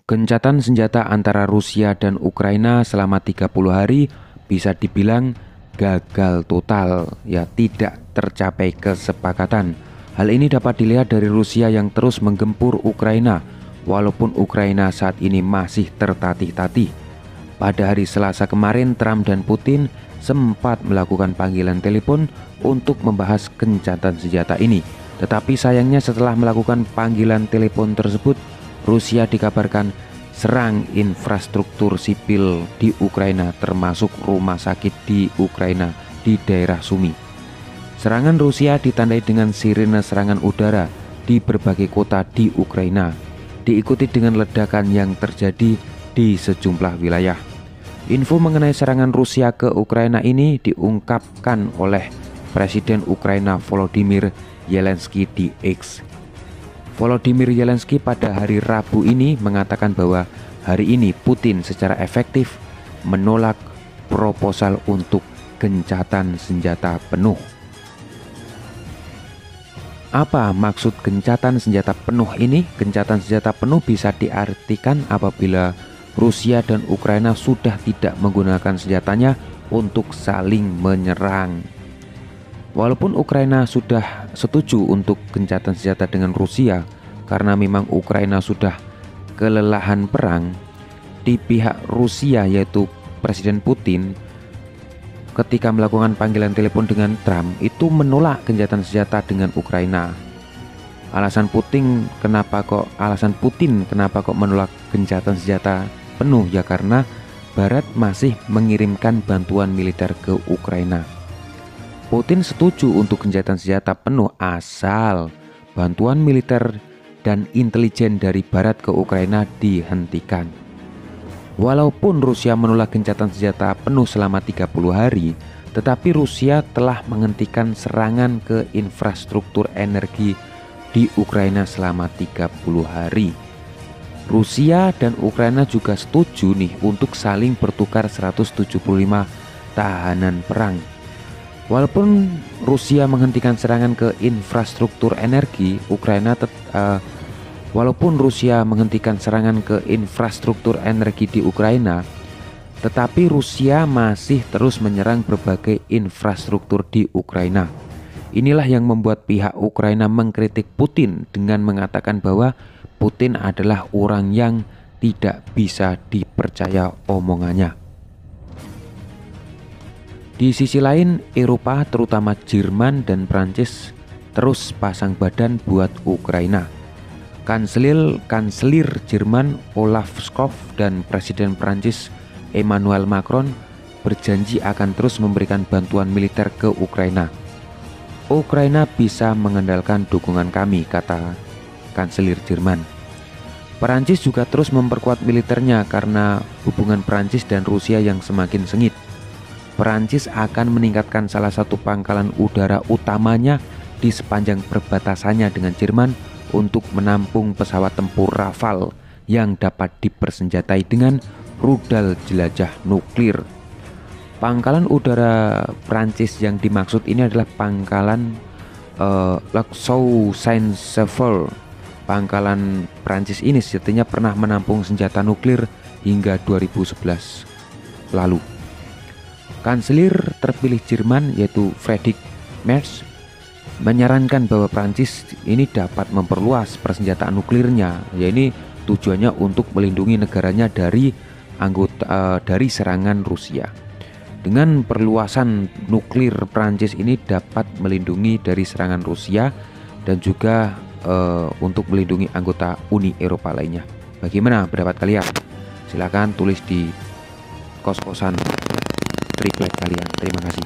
Gencatan senjata antara Rusia dan Ukraina selama 30 hari bisa dibilang gagal total, ya tidak tercapai kesepakatan. Hal ini dapat dilihat dari Rusia yang terus menggempur Ukraina, walaupun Ukraina saat ini masih tertatih-tatih. Pada hari Selasa kemarin, Trump dan Putin sempat melakukan panggilan telepon untuk membahas gencatan senjata ini. Tetapi sayangnya setelah melakukan panggilan telepon tersebut, Rusia dikabarkan serang infrastruktur sipil di Ukraina, termasuk rumah sakit di Ukraina di daerah Sumi. Serangan Rusia ditandai dengan sirene serangan udara di berbagai kota di Ukraina, diikuti dengan ledakan yang terjadi di sejumlah wilayah. Info mengenai serangan Rusia ke Ukraina ini diungkapkan oleh Presiden Ukraina Volodymyr Zelensky di X. Volodymyr Zelensky pada hari Rabu ini mengatakan bahwa hari ini Putin secara efektif menolak proposal untuk gencatan senjata penuh. Apa maksud gencatan senjata penuh ini? Gencatan senjata penuh bisa diartikan apabila Rusia dan Ukraina sudah tidak menggunakan senjatanya untuk saling menyerang. Walaupun Ukraina sudah setuju untuk gencatan senjata dengan Rusia karena memang Ukraina sudah kelelahan perang, di pihak Rusia yaitu Presiden Putin ketika melakukan panggilan telepon dengan Trump itu menolak gencatan senjata dengan Ukraina. Alasan Putin kenapa kok menolak gencatan senjata penuh, ya karena Barat masih mengirimkan bantuan militer ke Ukraina. Putin setuju untuk gencatan senjata penuh asal bantuan militer dan intelijen dari Barat ke Ukraina dihentikan. Walaupun Rusia menolak gencatan senjata penuh selama 30 hari, tetapi Rusia telah menghentikan serangan ke infrastruktur energi di Ukraina selama 30 hari. Rusia dan Ukraina juga setuju nih untuk saling bertukar 175 tahanan perang. Walaupun Rusia menghentikan serangan ke infrastruktur energi, di Ukraina, tetapi Rusia masih terus menyerang berbagai infrastruktur di Ukraina. Inilah yang membuat pihak Ukraina mengkritik Putin dengan mengatakan bahwa Putin adalah orang yang tidak bisa dipercaya omongannya. Di sisi lain, Eropa terutama Jerman dan Prancis terus pasang badan buat Ukraina. Kanselir Jerman Olaf Scholz dan Presiden Prancis Emmanuel Macron berjanji akan terus memberikan bantuan militer ke Ukraina. Ukraina bisa mengandalkan dukungan kami, kata Kanselir Jerman. Prancis juga terus memperkuat militernya karena hubungan Prancis dan Rusia yang semakin sengit. Prancis akan meningkatkan salah satu pangkalan udara utamanya di sepanjang perbatasannya dengan Jerman untuk menampung pesawat tempur Rafale yang dapat dipersenjatai dengan rudal jelajah nuklir. Pangkalan udara Prancis yang dimaksud ini adalah pangkalan Luxeuil-Saint-Sever. Pangkalan Prancis ini sejatinya pernah menampung senjata nuklir hingga 2011 lalu. Kanselir terpilih Jerman yaitu Friedrich Merz menyarankan bahwa Prancis ini dapat memperluas persenjataan nuklirnya, yaitu tujuannya untuk melindungi negaranya dari serangan Rusia. Dengan perluasan nuklir Prancis ini dapat melindungi dari serangan Rusia dan juga untuk melindungi anggota Uni Eropa lainnya. Bagaimana pendapat kalian? Silahkan tulis di kos-kosan triplek kalian. Terima kasih.